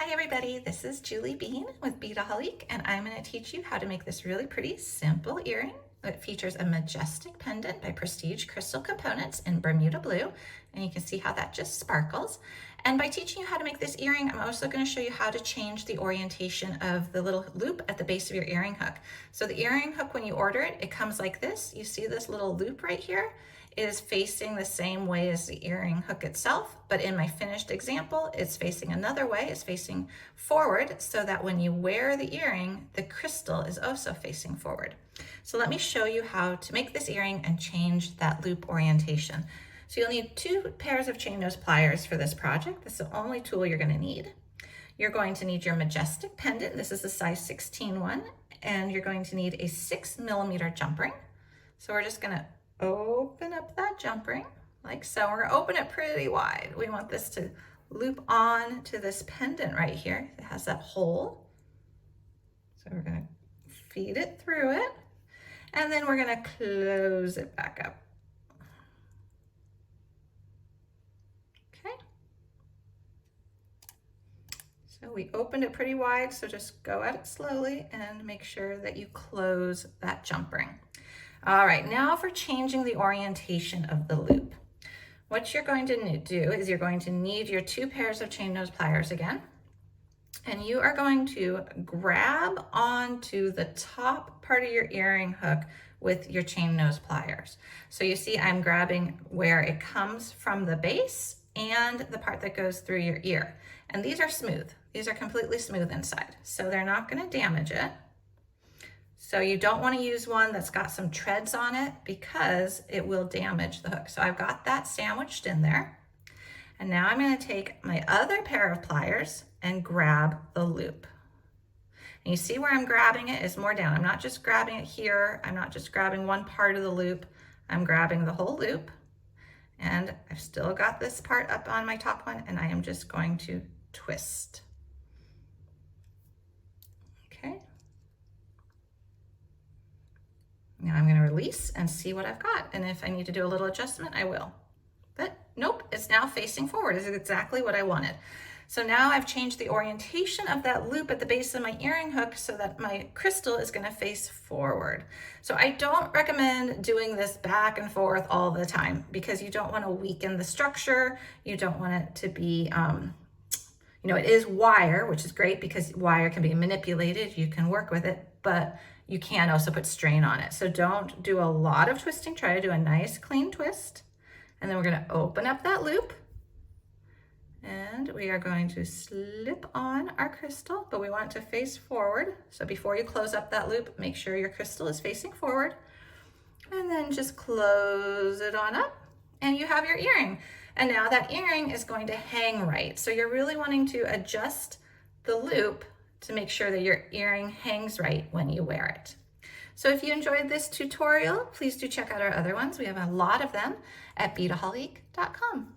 Hi everybody, this is Julie Bean with Beading, and I'm going to teach you how to make this really pretty simple earring. It features a majestic pendant by Prestige Crystal Components in Bermuda Blue, and you can see how that just sparkles. And by teaching you how to make this earring, I'm also going to show you how to change the orientation of the little loop at the base of your earring hook. So the earring hook, when you order it, it comes like this. You see this little loop right here? It is facing the same way as the earring hook itself, but in my finished example, it's facing another way. It's facing forward so that when you wear the earring, the crystal is also facing forward. So let me show you how to make this earring and change that loop orientation. So you'll need 2 pairs of chain nose pliers for this project. This is the only tool you're going to need. You're going to need your majestic pendant. This is the size 16 one, and you're going to need a 6mm jump ring. So we're just going to open up that jump ring like so. We're gonna open it pretty wide. We want this to loop on to this pendant right here. It has that hole. So we're gonna feed it through it, and then we're gonna close it back up. Okay. So we opened it pretty wide, so just go at it slowly and make sure that you close that jump ring. All right, now for changing the orientation of the loop. What you're going to do is you're going to need your 2 pairs of chain nose pliers again, and you are going to grab onto the top part of your earring hook with your chain nose pliers. So you see I'm grabbing where it comes from the base and the part that goes through your ear. And these are smooth. These are completely smooth inside, so they're not going to damage it. So you don't want to use one that's got some treads on it because it will damage the hook. So I've got that sandwiched in there. And now I'm going to take my other pair of pliers and grab the loop. And you see where I'm grabbing it is more down. I'm not just grabbing it here. I'm not just grabbing one part of the loop. I'm grabbing the whole loop. And I've still got this part up on my top one, and I am just going to twist. Okay. Now I'm going to release and see what I've got. And if I need to do a little adjustment, I will. But nope, it's now facing forward. This is exactly what I wanted. So now I've changed the orientation of that loop at the base of my earring hook so that my crystal is going to face forward. So I don't recommend doing this back and forth all the time because you don't want to weaken the structure. You don't want it to be, it is wire, which is great because wire can be manipulated. You can work with it, but you can also put strain on it. So don't do a lot of twisting. Try to do a nice clean twist. And then we're going to open up that loop. And we are going to slip on our crystal, but we want it to face forward. So before you close up that loop, make sure your crystal is facing forward. And then just close it on up. And you have your earring. And now that earring is going to hang right. So you're really wanting to adjust the loop to make sure that your earring hangs right when you wear it. So if you enjoyed this tutorial, please do check out our other ones. We have a lot of them at beadaholique.com.